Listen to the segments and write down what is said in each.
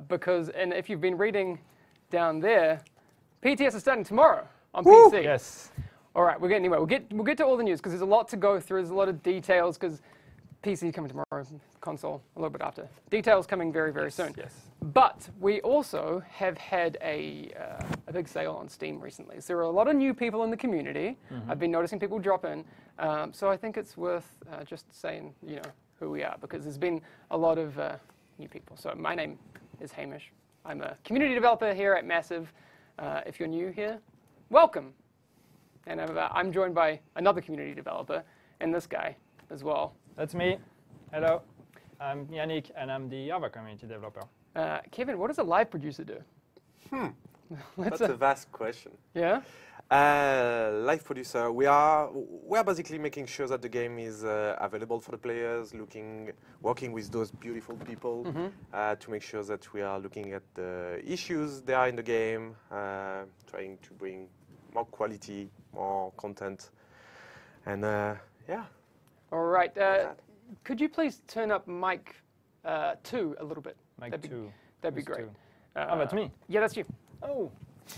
because, and if you've been reading down there, PTS is starting tomorrow on PC. Yes. All right, anyway, we'll get to all the news because there's a lot to go through. There's a lot of details because PC coming tomorrow, console a little bit after. Details coming very, very soon. Yes. But we also have had a big sale on Steam recently. So there are a lot of new people in the community. I've been noticing people drop in. So I think it's worth just saying, who we are, because there's been a lot of new people. So my name is Hamish. I'm a community developer here at Massive. If you're new here, welcome. And I'm joined by another community developer, and this guy as well. That's me. Hello. I'm Yannick, and I'm the other community developer. Kevin, what does a live producer do? That's a vast question. Yeah? Live producer, we are basically making sure that the game is available for the players, working with those beautiful people to make sure that we are looking at the issues there are in the game, trying to bring more quality, more content, and yeah. All right. Could you please turn up mic 2 a little bit? Mic 2. That'd be great. Oh, that's me. Yeah, that's you. Oh,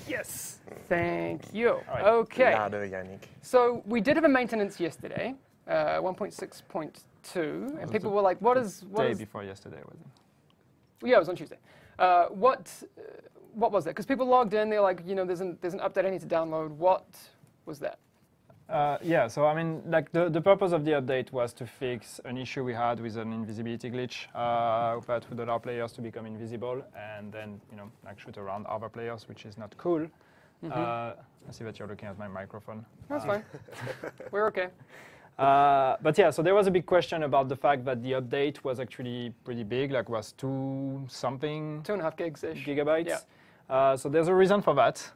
yes. Thank you. Right. Okay. Louder, Yannick. So we did have a maintenance yesterday, 1.6.2, and people were like, "What is?" Day before yesterday, was it? Yeah, it was on Tuesday. What was that? Because people logged in, they're like, there's an update I need to download. What was that? Yeah, so I mean, like the purpose of the update was to fix an issue we had with an invisibility glitch that would allow players to become invisible and then, like shoot around other players, which is not cool. I see that you're looking at my microphone. That's fine. We're okay. But yeah, so there was a big question about the fact that the update was actually pretty big, like was 2.5 gigs-ish. gigabytes. Yeah. So there's a reason for that,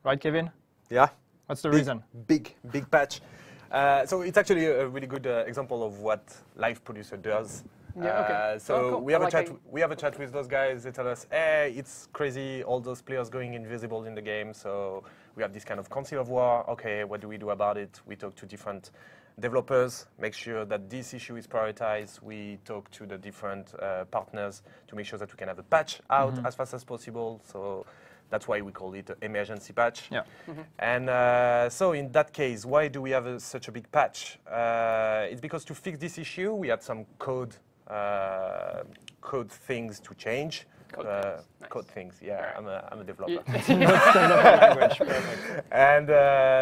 right, Kevin? Yeah. What's the reason? Big patch. So it's actually a really good example of what Live Producer does. Yeah, okay. So cool. we have a chat with those guys. They tell us, hey, it's crazy, all those players going invisible in the game. So we have this kind of council of war. Okay, what do we do about it? We talk to different developers, make sure that this issue is prioritized. We talk to the different partners to make sure that we can have a patch out as fast as possible. So that's why we call it an emergency patch. Yeah. And so in that case, why do we have such a big patch? It's because to fix this issue, we had some code things to change. Code things, yeah. Right. I'm a developer. And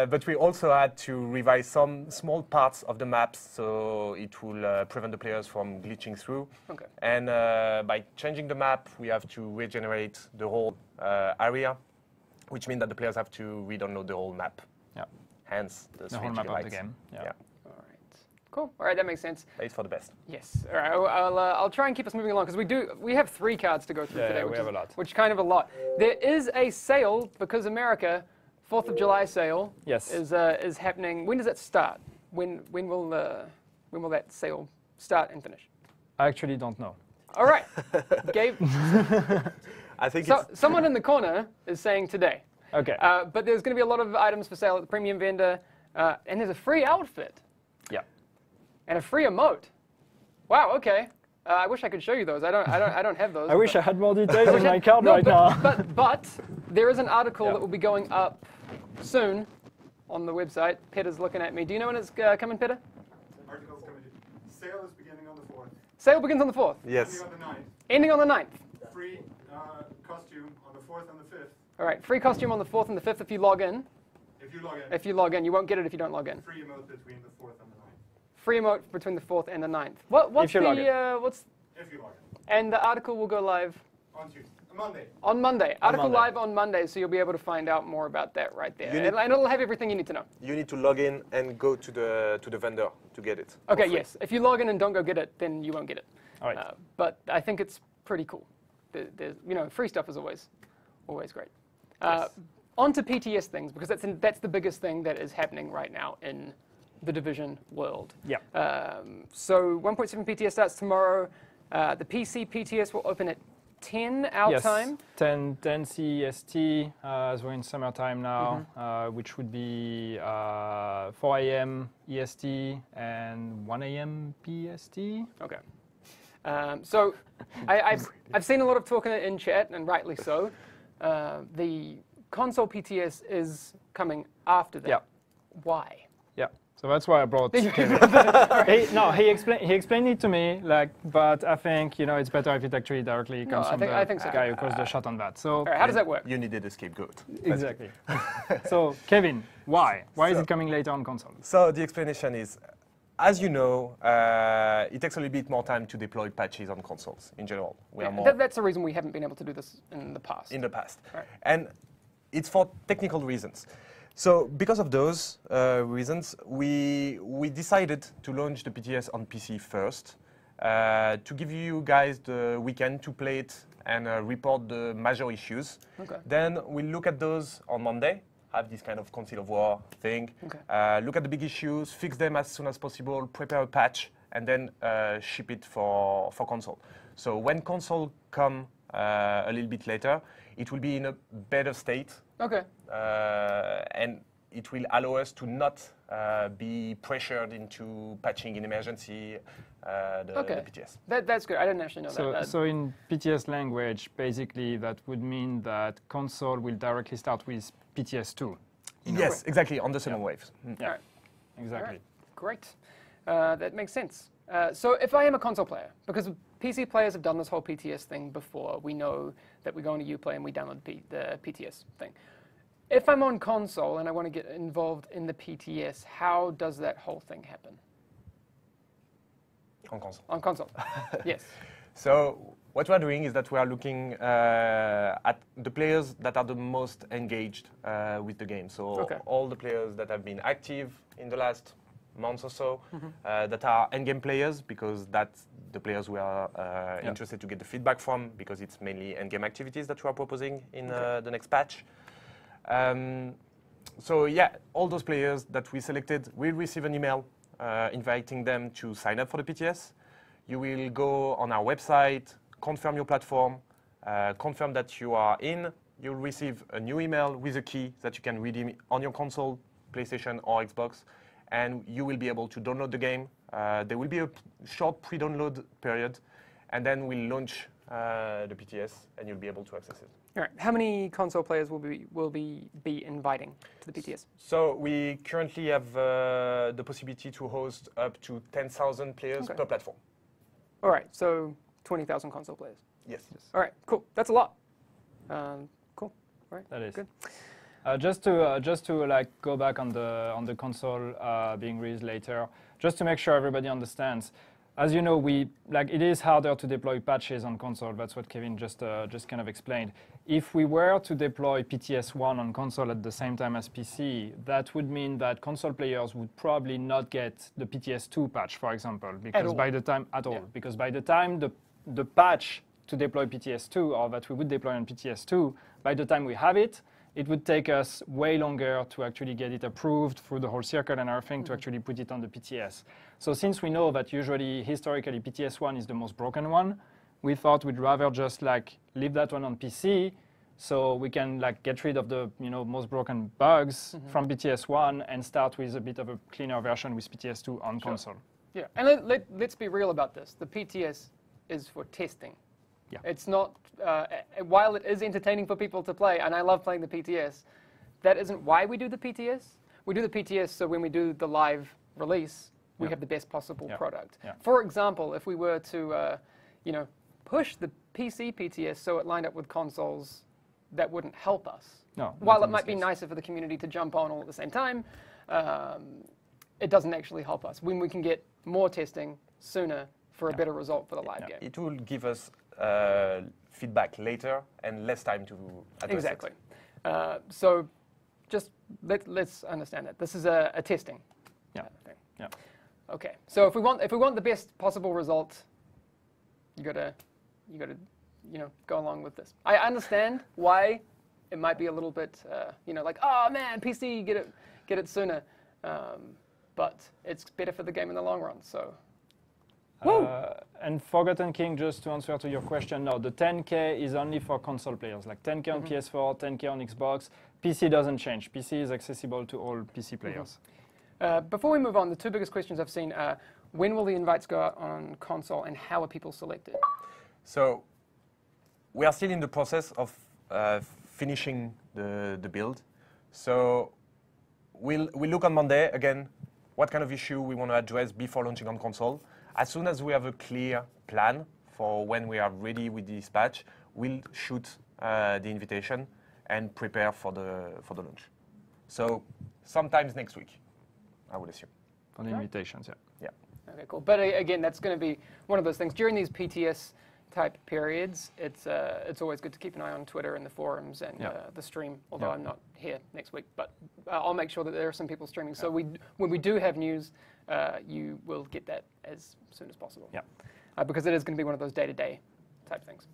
but we also had to revise some small parts of the maps, so it will prevent the players from glitching through. Okay. And by changing the map, we have to regenerate the whole area, which means that the players have to re-download the whole map. Yeah. Hence the whole map of the gigabytes. game. Yeah. Cool. All right, that makes sense. It's for the best. Yes. All right. I'll try and keep us moving along because we have 3 cards to go through today. We have a lot. Which is kind of a lot. There is a sale because America, 4th of July sale. Yes. Is happening. When does that start? When will that sale start and finish? I actually don't know. All right. Gabe. I think someone in the corner is saying today. Okay. But there's going to be a lot of items for sale at the premium vendor, and there's a free outfit. Yeah. And a free emote. Wow. Okay. I wish I could show you those. I don't have those. I wish I had more details in my card right now. But there is an article that will be going up soon on the website. Peter's looking at me. Do you know when it's coming, Peter? Article's coming. Sale is beginning on the 4th. Sale begins on the 4th. Yes. Ending on the 9th. Ending on the 9th. Free costume on the 4th and the 5th. All right. Free costume on the 4th and the 5th if you log in. If you log in. If you log in, you won't get it if you don't log in. Free emote between the 4th and the 9th. Free emote between the 4th and the 9th. What's if you log in. What's? If you log in. And the article will go live On Tuesday. Monday. on Monday. Article Monday. live on Monday, so you'll be able to find out more about that right there. And it'll have everything you need to know. You need to log in and go to the vendor to get it. Okay, yes. If you log in and don't go get it, then you won't get it. All right. But I think it's pretty cool. There's, free stuff is always great. Yes. On to PTS things, because that's the biggest thing that is happening right now in the Division world. Yeah. So 1.7 PTS starts tomorrow. The PC PTS will open at 10 our time. 10 CEST, as we're in summertime now, which would be 4 a.m. EST and 1 a.m. PST. Okay. So I've seen a lot of talk in chat, and rightly so. The console PTS is coming after that. Yeah. Why? Yeah. So that's why I brought Kevin. He explained it to me, but I think it's better if it actually directly comes from I think so. guy who calls the shot on that. So All right, how does that work? You needed a scapegoat. exactly. So Kevin, why? Why is it coming later on console? So the explanation is, as you know, it takes a little bit more time to deploy patches on consoles in general. We are more That's the reason we haven't been able to do this in the past. Right. And it's for technical reasons. So because of those reasons, we decided to launch the PTS on PC first, to give you guys the weekend to play it and report the major issues. Okay. Then we'll look at those on Monday, have this kind of Council of War thing, look at the big issues, fix them as soon as possible, prepare a patch, and then ship it for console. So when console come a little bit later, it will be in a better state. Okay. And it will allow us to not be pressured into patching in emergency the PTS. That's good. I didn't actually know that. So in PTS language, basically that would mean that console will directly start with PTS2. Yes, exactly, on the same waves. Yeah, All right. exactly. All right. Great. That makes sense. So if I am a console player, because PC players have done this whole PTS thing before, we know that we go into Uplay and we download the PTS thing. If I'm on console and I want to get involved in the PTS, how does that whole thing happen? On console. On console, yes. So what we are doing is that we are looking at the players that are the most engaged with the game. So all the players that have been active in the last months or so, that are endgame players, because that's the players we are interested to get the feedback from, because it's mainly endgame activities that we are proposing in the next patch. So yeah, all those players that we selected will receive an email inviting them to sign up for the PTS. You will go on our website, confirm your platform, confirm that you are in. You'll receive a new email with a key that you can redeem on your console, PlayStation or Xbox, and you will be able to download the game. There will be a short pre-download period, and then we'll launch the PTS, and you'll be able to access it. All right. How many console players will be inviting to the PTS? So we currently have the possibility to host up to 10,000 players per platform. All right. So 20,000 console players. Yes. All right. Cool. That's a lot. Cool. All right. That is good. Just to like go back on the console being released later, just to make sure everybody understands. As you know, it is harder to deploy patches on console. That's what Kevin just kind of explained. If we were to deploy PTS1 on console at the same time as PC, that would mean that console players would probably not get the PTS2 patch, for example, because by the time the patch to deploy PTS2, or that we would deploy on PTS2, by the time we have it, it would take us way longer to actually get it approved through the whole circle and everything to actually put it on the PTS. So since we know that usually, historically, PTS1 is the most broken one, we thought we'd rather just leave that one on PC so we can get rid of the most broken bugs from PTS1 and start with a bit of a cleaner version with PTS2 on console. Yeah, and let's be real about this. The PTS is for testing. Yeah. It's not, while it is entertaining for people to play, and I love playing the PTS, that isn't why we do the PTS. We do the PTS so when we do the live release, we have the best possible product. Yeah. For example, if we were to, push the PC PTS so it lined up with consoles, that wouldn't help us. No. While it might be nicer for the community to jump on all at the same time, it doesn't actually help us. When we can get more testing sooner for a better result for the live game. It will give us feedback later and less time to address Exactly. So just let's understand that this is a testing thing. Yeah. Okay. So if we want the best possible result, you gotta go along with this. I understand why it might be a little bit oh man, PC get it sooner, but it's better for the game in the long run. So. And Forgotten King, just to answer to your question, no, the 10K is only for console players, like 10K on PS4, 10K on Xbox. PC doesn't change. PC is accessible to all PC players. Before we move on, the two biggest questions I've seen are, when will the invites go out on console, and how are people selected? So we are still in the process of finishing the build. So we'll look on Monday, again, what kind of issue we want to address before launching on console. As soon as we have a clear plan for when we are ready with this patch, we'll shoot the invitation and prepare for the launch. So sometimes next week, I would assume. For the invitations, yeah. Yeah. Okay, cool. But again, that's going to be one of those things. During these PTS type periods, it's always good to keep an eye on Twitter and the forums and the stream, although I'm not here next week. But I'll make sure that there are some people streaming. So when we do have news, you will get that as soon as possible. Yeah. Because it is going to be one of those day-to-day type things.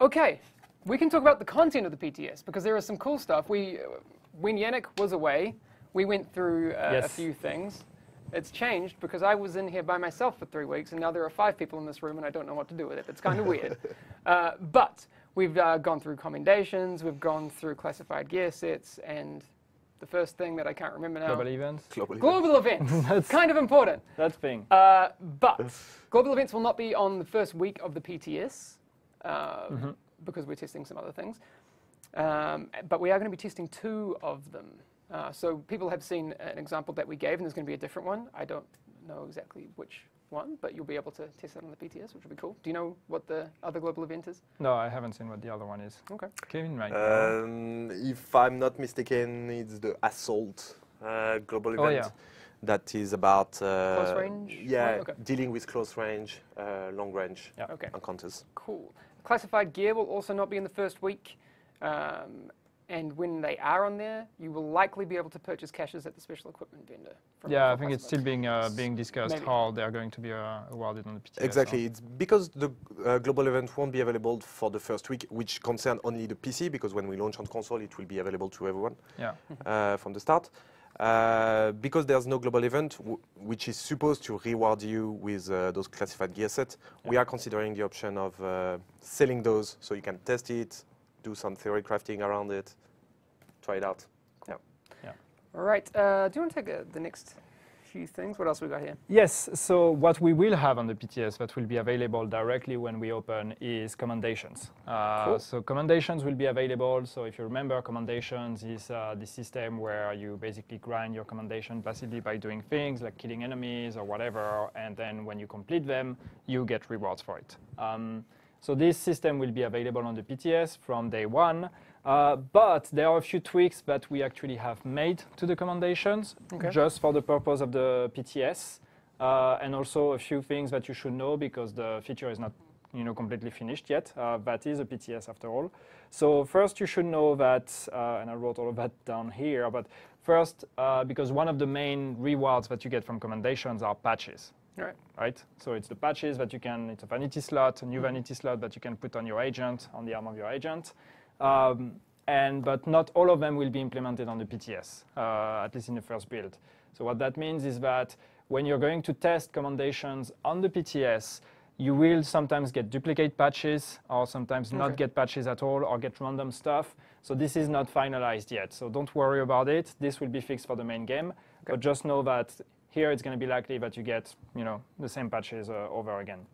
Okay, we can talk about the content of the PTS, because there is some cool stuff. When Yannick was away, we went through a few things. It's changed because I was in here by myself for 3 weeks, and now there are 5 people in this room, and I don't know what to do with it. It's kind of weird. But we've gone through commendations, we've gone through classified gear sets, and the first thing that I can't remember now. Global events. Global events. That's kind of important. That's thing. But global events will not be on the first week of the PTS because we're testing some other things. But we are going to be testing 2 of them. So people have seen an example that we gave, and there's going to be a different one. I don't know exactly which one, but you'll be able to test that on the PTS, which will be cool. Do you know what the other global event is? No, I haven't seen what the other one is. Okay. Kevin, right? If I'm not mistaken, it's the Assault global event. That is about close range? Yeah, dealing with close range, long range encounters. Cool. Classified gear will also not be in the first week. And when they are on there, you will likely be able to purchase caches at the special equipment vendor. I think it's still being discussed how they are going to be awarded on the PTS. Exactly. It's because the global event won't be available for the first week, which concern only the PC, because when we launch on console, it will be available to everyone from the start. Because there's no global event, which is supposed to reward you with those classified gear sets, we are considering the option of selling those so you can test it, do some theory crafting around it, try it out. Cool. Yeah. All right. Do you want to take the next few things? What else we got here? Yes. So what we will have on the PTS that will be available directly when we open is commendations. Cool. So commendations will be available. So if you remember, commendations is the system where you basically grind your commendation passively by doing things like killing enemies or whatever, and then when you complete them, you get rewards for it. So this system will be available on the PTS from day 1, but there are a few tweaks that we actually have made to the commendations just for the purpose of the PTS, and also a few things that you should know because the feature is not completely finished yet. That is a PTS after all. So first you should know that, and I wrote all of that down here, but first, because one of the main rewards that you get from commendations are patches. Right? So it's the patches that you can, it's a vanity slot, a new vanity slot that you can put on your agent, on the arm of your agent. But not all of them will be implemented on the PTS, at least in the first build. So what that means is that when you're going to test commendations on the PTS, you will sometimes get duplicate patches or sometimes not get patches at all or get random stuff. So this is not finalized yet. So don't worry about it. This will be fixed for the main game. But just know that here it's going to be likely that you get, the same patches over again.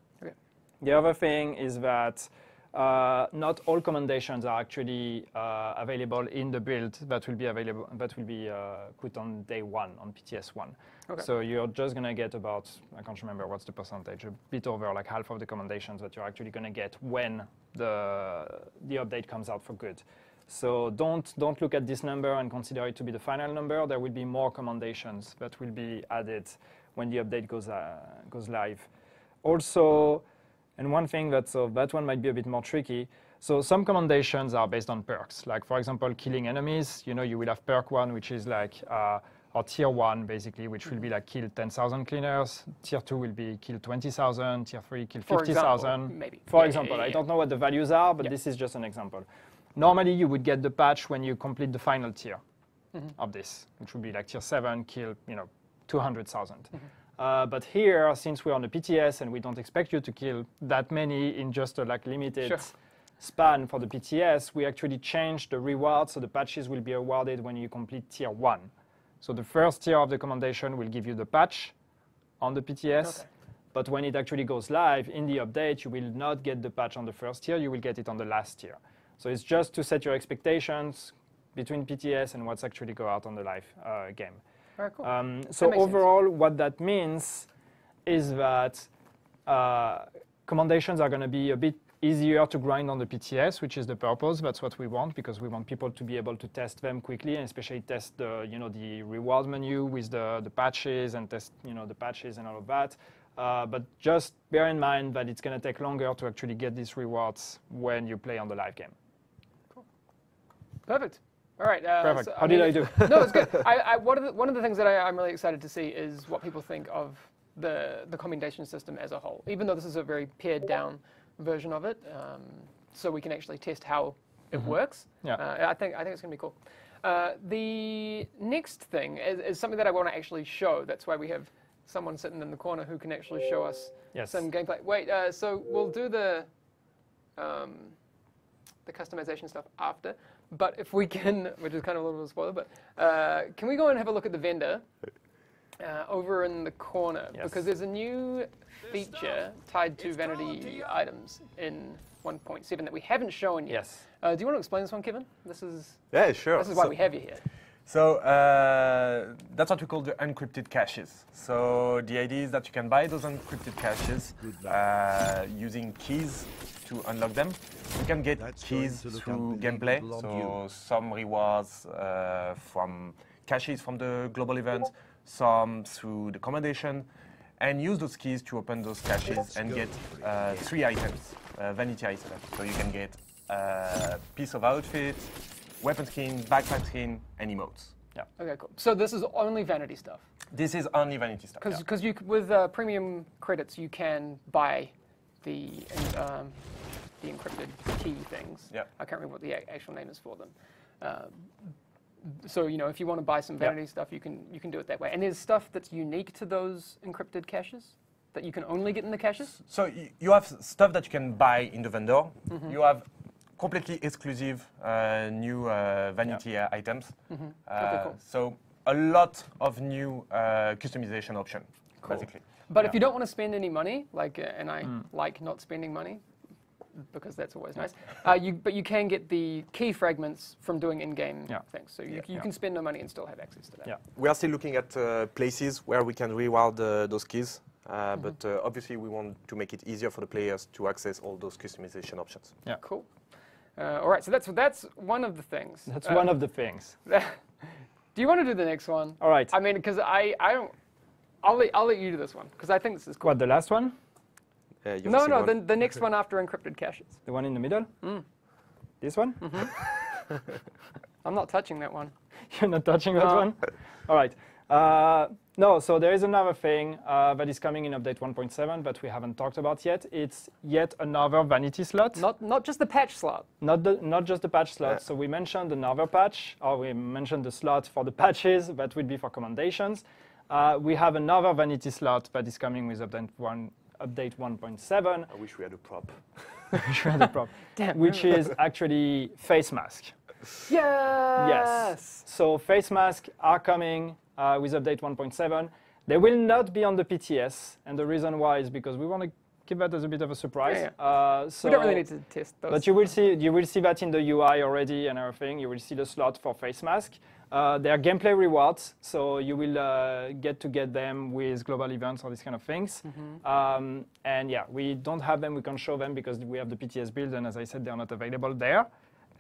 The other thing is that not all commendations are actually available in the build that will be put on day 1 on PTS 1. So you're just going to get about, I can't remember what's the percentage, a bit over like half of the commendations that you're actually going to get when the update comes out for good. So don't look at this number and consider it to be the final number. There will be more commendations that will be added when the update goes live. Also, and one thing that one might be a bit more tricky. So some commendations are based on perks. Like for example, killing enemies. You will have perk 1, which is like or tier 1 basically, which will be like kill 10,000 cleaners. Tier 2 will be kill 20,000. Tier 3 kill 50,000. Maybe. For example, I don't know what the values are, but this is just an example. Normally, you would get the patch when you complete the final tier of this, which would be like tier 7, kill 200,000. But here, since we're on the PTS and we don't expect you to kill that many in just a limited span for the PTS, we actually changed the reward, so the patches will be awarded when you complete tier 1. So the first tier of the commendation will give you the patch, on the PTS. Okay. But when it actually goes live in the update, you will not get the patch on the first tier, you will get it on the last tier. So it's just to set your expectations between PTS and what's actually go out on the live game. Very cool. So makes overall, what that means is that commendations are going to be a bit easier to grind on the PTS, which is the purpose. That's what we want, because we want people to be able to test them quickly, and especially test the, the reward menu with the patches and test, the patches and all of that. But just bear in mind that it's going to take longer to actually get these rewards when you play on the live game. Cool. Perfect. All right. Perfect. So, How did I do? No, it's good. One of the things that I'm really excited to see is what people think of the commendation system as a whole, even though this is a very pared down version of it, so we can actually test how it works. Yeah. I think it's going to be cool. The next thing is something that I want to actually show. That's why we have someone sitting in the corner who can actually show us some gameplay. Wait, so we'll do the customization stuff after. But if we can, which is kind of a little bit of a spoiler, but can we go and have a look at the vendor over in the corner? Yes. Because there's a new feature tied to vanity items in 1.7 that we haven't shown yet. Yes. Do you want to explain this one, Kevin? This is Sure. This is why we have you here. So that's what we call the encrypted caches. So the idea is that you can buy those encrypted caches using keys to unlock them. You can get keys through gameplay, so some rewards from caches from the global event, some through the commendation, and use those keys to open those caches and get 3 items, vanity items. So you can get a piece of outfit, weapon skin, backpack skin, and emotes. Yeah. Okay, cool. So this is only vanity stuff. This is only vanity stuff. Because with premium credits, you can buy the encrypted key things. Yeah. I can't remember what the actual name is for them. So if you want to buy some vanity stuff, you can do it that way. And there's stuff that's unique to those encrypted caches that you can only get in the caches. So you have stuff that you can buy in the vendor. You have completely exclusive new vanity items. Okay, cool. So a lot of new customization options, basically. But if you don't want to spend any money, and I like not spending money, because that's always nice, but you can get the key fragments from doing in-game things. So you can spend no money and still have access to that. Yeah. We are still looking at places where we can reward those keys. But obviously, we want to make it easier for the players to access all those customization options. Yeah. Cool. All right, so that's one of the things. That's one of the things. Do you want to do the next one? All right. I mean, because I don't. I'll let you do this one because I think this is cool. What, the last one? No, the next one after encrypted caches. The one in the middle? This one? I'm not touching that one. You're not touching that one? All right. No, so there is another thing that is coming in update 1.7 that we haven't talked about yet. It's yet another vanity slot. Not just the patch slot. Not just the patch slot. So we mentioned another patch, or we mentioned the slot for the patches that would be for commendations. We have another vanity slot that is coming with update 1.7. I wish we had a prop. Damn. Which is actually face mask. Yes. So face masks are coming with update 1.7. They will not be on the PTS, and the reason why is because we want to keep that as a bit of a surprise. So we don't really need to test those. But you will see that in the UI already and everything. You will see the slot for face mask. They are gameplay rewards, so you will get them with global events or these kind of things. And yeah, we don't have them. We can't show them because we have the PTS build, and as I said, they are not available there.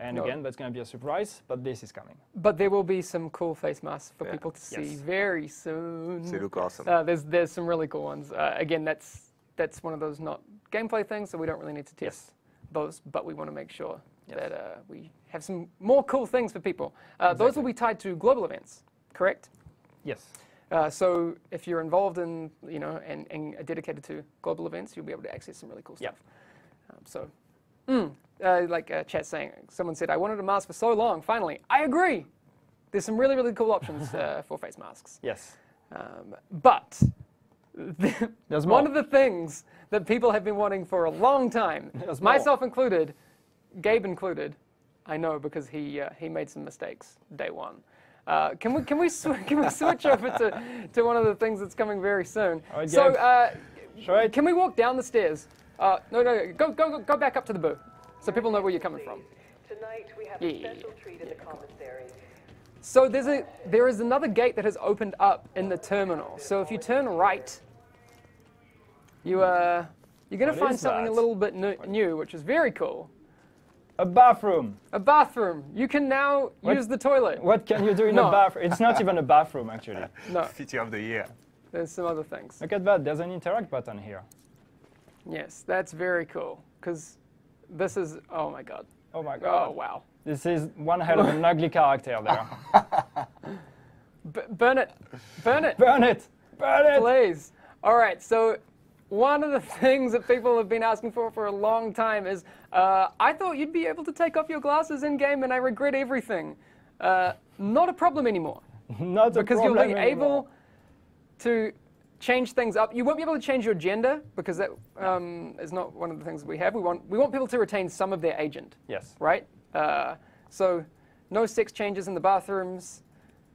And again, that's going to be a surprise, but this is coming. But there will be some cool face masks for people to see very soon. They look awesome. There's some really cool ones. Again, that's one of those not gameplay things, so we don't really need to test those, but we want to make sure that we have some more cool things for people. Those will be tied to global events, correct? Yes. So if you're involved in, and dedicated to global events, you'll be able to access some really cool stuff. Chat saying, someone said, I wanted a mask for so long, finally. I agree. There's some really, really cool options for face masks. Yes. But There's one more. of the things that people have been wanting for a long time, myself included, Gabe included, I know because he made some mistakes day one, Can we switch over to one of the things that's coming very soon? Alright, So Gabe. can we walk down the stairs? No, go back up to the booth so people know where you're coming from. Tonight we have a special treat in the commissary. So there is another gate that has opened up in the terminal. So if you turn right, you're going to What find is something that? a little bit new, which is very cool. A bathroom. A bathroom. You can now use the toilet. What can you do in No. a bathroom? It's not even a bathroom, actually. No, City of the year. there's some other things. Look at that. There's an interact button here. Yes, that's very cool. Because this is, oh my god. Oh my god. Oh wow. This is one hell of an ugly character there. Burn it. Burn it. Burn it! Burn it! Please. All right, so one of the things that people have been asking for a long time is, I thought you'd be able to take off your glasses in-game, and I regret everything. Not a problem anymore, Not a because you'll problem be anymore. able to change things up. You won't be able to change your gender, because that is not one of the things that we have. We want people to retain some of their agent, Yes. right? So no sex changes in the bathrooms,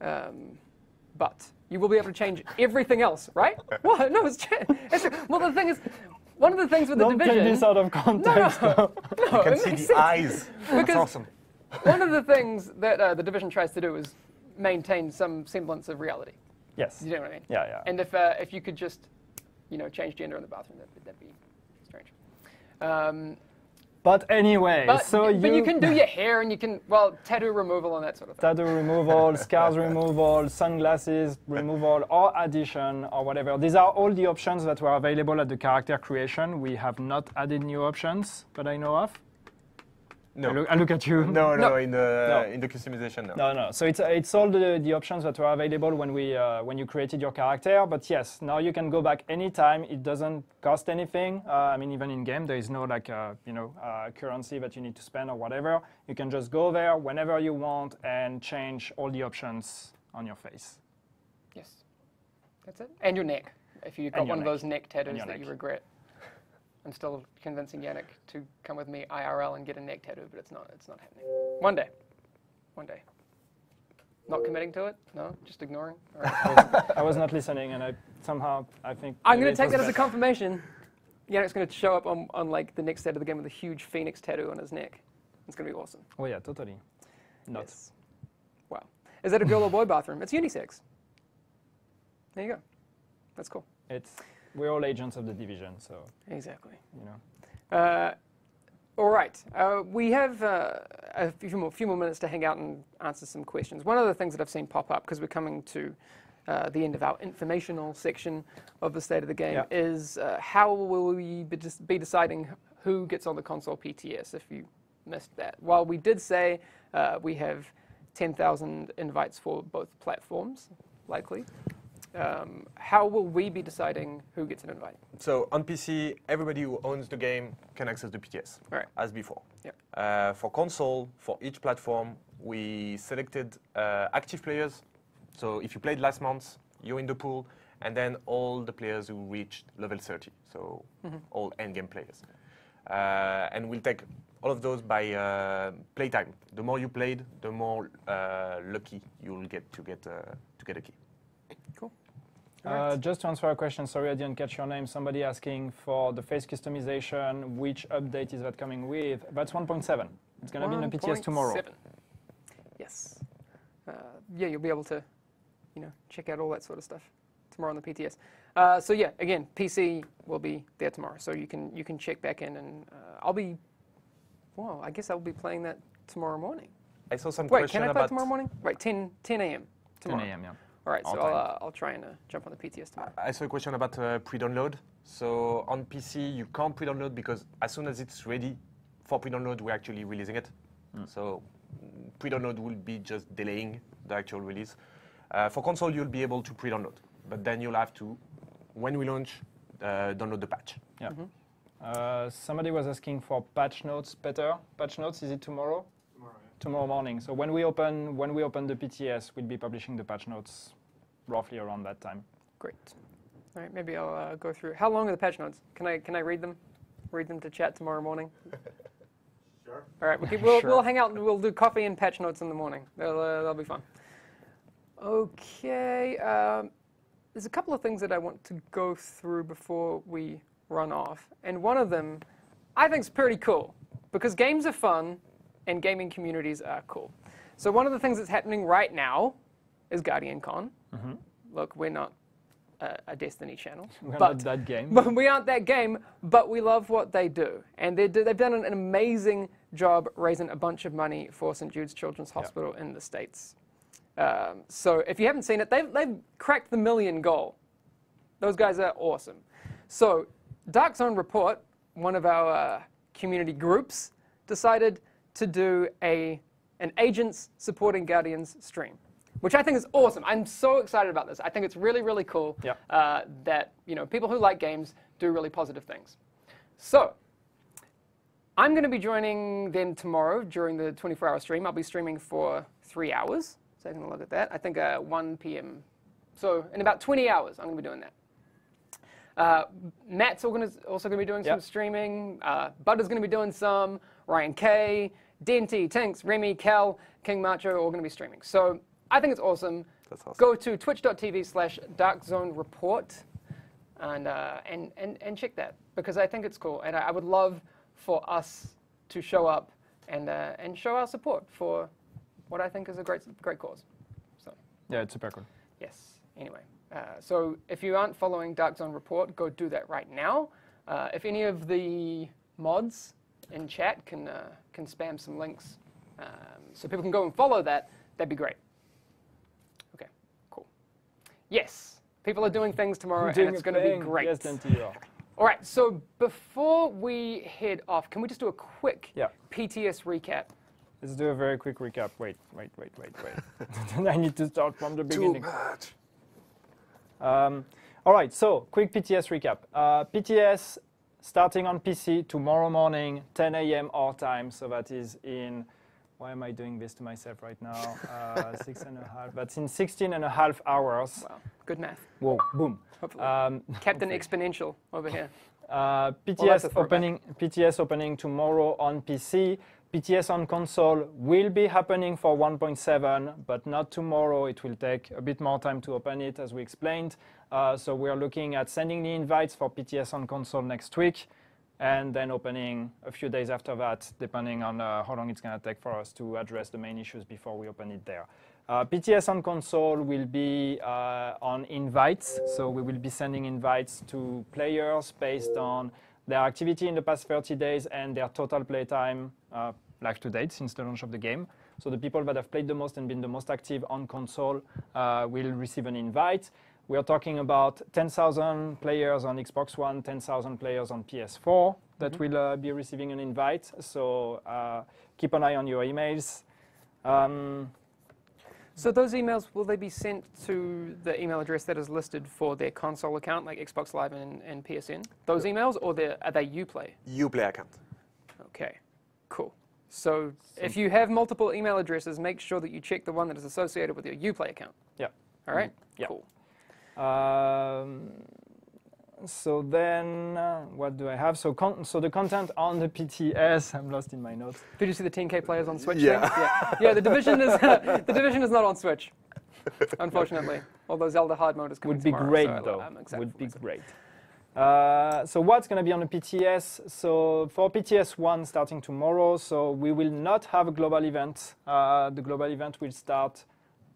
but you will be able to change everything else, right? What? No, it's well, the thing is, one of the things with the Don't division. take this out of context. No, You can it see makes the sense. eyes. That's Because- awesome. One of the things that the division tries to do is maintain some semblance of reality. Yes. You know what I mean? Yeah, yeah. And if you could just, change gender in the bathroom, that'd be strange. But anyway, But you can do your hair and you can, tattoo removal and that sort of thing. tattoo removal, scars removal, sunglasses removal, or addition, or whatever. These are all the options that were available at the character creation. We have not added new options that I know of. No. I look at you. No, No. in the customization, no. No. So it's all the options that were available when you created your character. But yes, now you can go back anytime. It doesn't cost anything. I mean, even in game, there is no currency that you need to spend or whatever. You can just go there whenever you want and change all the options on your face. Yes. That's it. And your neck. If you've got And your one of neck. those neck tattoos And your that you neck. regret. I'm still convincing Yannick to come with me IRL and get a neck tattoo, but it's not happening. One day. Not committing to it? No? Just ignoring? All right. I was not listening, and I think I'm maybe going it to take was that as a better. confirmation. Yannick's going to show up on like the next set of the game with a huge phoenix tattoo on his neck. It's going to be awesome. Oh yeah, totally. Not. Yes. Wow. Is that a girl or boy bathroom? It's unisex. There you go. That's cool. We're all agents of the division, so Exactly. you know. All right. We have a few more minutes to hang out and answer some questions. One of the things that I've seen pop up, because we're coming to the end of our informational section of the State of the Game, Yeah. is how will we be deciding who gets on the console PTS, if you missed that. While we did say we have 10,000 invites for both platforms, likely, how will we be deciding who gets an invite? So on PC, everybody who owns the game can access the PTS, Right. as before. Yeah. For console, for each platform, we selected active players. So if you played last month, you're in the pool, and then all the players who reached level 30, so all endgame players. And we'll take all of those by playtime. The more you played, the more lucky you'll get to get a key. Cool. Alright. Just to answer a question, sorry I didn't catch your name. Somebody asking for the face customization. Which update is that coming with? That's 1.7. It's going to be in the PTS tomorrow. 1.7. Yes. Yeah, you'll be able to, check out all that sort of stuff tomorrow on the PTS. So yeah, again, PC will be there tomorrow, so you can check back in, and I guess I'll be playing that tomorrow morning. I saw some Wait, question can I play about tomorrow morning? Right, 10 a.m. tomorrow. 10 a.m. Yeah. All right, All so time. I'll try and jump on the PTS tomorrow. I saw a question about pre-download. So on PC, you can't pre-download because as soon as it's ready for pre-download, we're actually releasing it. So pre-download will be just delaying the actual release. For console, you'll be able to pre-download, but then you'll have to, when we launch, download the patch. Yeah. Somebody was asking for patch notes. Peter, patch notes, is it tomorrow? Tomorrow, yeah. Tomorrow morning. So when we open the PTS, we'll be publishing the patch notes roughly around that time. Great. All right, maybe I'll go through. How long are the patch notes? Can I read them? Read them to chat tomorrow morning? Sure. All right, we'll Sure. hang out and we'll do coffee and patch notes in the morning. That'll be fun. Okay. There's a couple of things that I want to go through before we run off. And one of them I think is pretty cool because games are fun and gaming communities are cool. So one of the things that's happening right now is Guardian Con. Mm-hmm. Look, we're not a Destiny channel. We're not that game. But we aren't that game, but we love what they do. And they've done an amazing job raising a bunch of money for St. Jude's Children's Hospital in the States. So if you haven't seen it, they've cracked the $1 million goal. Those guys are awesome. So Dark Zone Report, one of our community groups, decided to do an Agents Supporting Guardians stream, which I think is awesome. I'm so excited about this. I think it's really, really cool that people who like games do really positive things. So I'm going to be joining them tomorrow during the 24-hour stream. I'll be streaming for 3 hours. So I'm going to look at that. I think 1 p.m. So in about 20 hours, I'm going to be doing that. Matt's also going to be doing some streaming. Butter's going to be doing some. Ryan K, Denty, Tinks, Remy, Cal, King Macho are all going to be streaming. So I think it's awesome. That's awesome. Go to twitch.tv/DarkZoneReport and check that because I think it's cool. And I would love for us to show up and show our support for what I think is a great cause. So Yeah, it's super cool. yes. Anyway, so if you aren't following Dark Zone Report, go do that right now. If any of the mods in chat can spam some links so people can go and follow that, that'd be great. Okay, cool. Yes, people are doing things tomorrow, and it's going to be great. Yes, Denty. All right, so before we head off, can we just do a quick Yeah. PTS recap? Let's do a very quick recap. Wait. I need to start from the beginning. Too much. All right, so quick PTS recap. PTS starting on PC tomorrow morning, 10 a.m. our time. So that is in, why am I doing this to myself right now? 6.5, that's in 16.5 hours. Wow, good math. Whoa, boom. Hopefully. Captain Exponential over here. PTS opening tomorrow on PC. PTS on console will be happening for 1.7, but not tomorrow. It will take a bit more time to open it, as we explained. So we are looking at sending the invites for PTS on console next week, and then opening a few days after that, depending on how long it's going to take for us to address the main issues before we open it there. PTS on console will be on invites, so we will be sending invites to players based on their activity in the past 30 days and their total playtime live to date since the launch of the game. So the people that have played the most and been the most active on console will receive an invite. We are talking about 10,000 players on Xbox One, 10,000 players on PS4 that will be receiving an invite. So keep an eye on your emails. So those emails, will they be sent to the email address that is listed for their console account, like Xbox Live and PSN? Those emails, or are they Uplay? Uplay account. Okay, cool. So if you have multiple email addresses, make sure that you check the one that is associated with your Uplay account. Yeah. All right? Yeah. Cool. So then, what do I have? So the content on the PTS, I'm lost in my notes. Did you see the 10K players on Switch Yeah. thing? Yeah, the division is not on Switch, unfortunately. Although Zelda hard mode is coming Would be tomorrow, great, so though. I'm excited Would for be myself. great. So what's going to be on the PTS? So for PTS 1 starting tomorrow, so we will not have a global event. The global event will start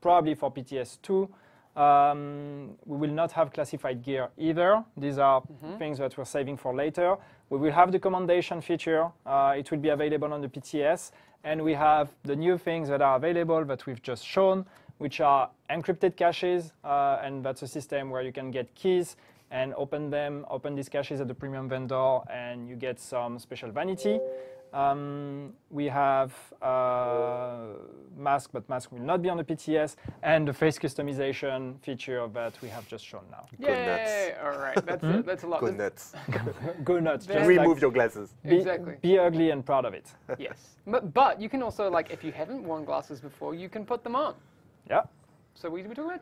probably for PTS 2. We will not have classified gear either. These are things that we're saving for later. We will have the commendation feature. It will be available on the PTS. And we have the new things that are available that we've just shown, which are encrypted caches. And that's a system where you can get keys and open these caches at the premium vendor, and you get some special vanity. We have mask, but mask will not be on the PTS, and the face customization feature that we have just shown now. Yay! All right, that's a lot. Go nuts. Go nuts. Just Remove your glasses. Exactly. Be ugly and proud of it. Yes, but you can also, like, if you haven't worn glasses before, you can put them on. Yeah. So we talk about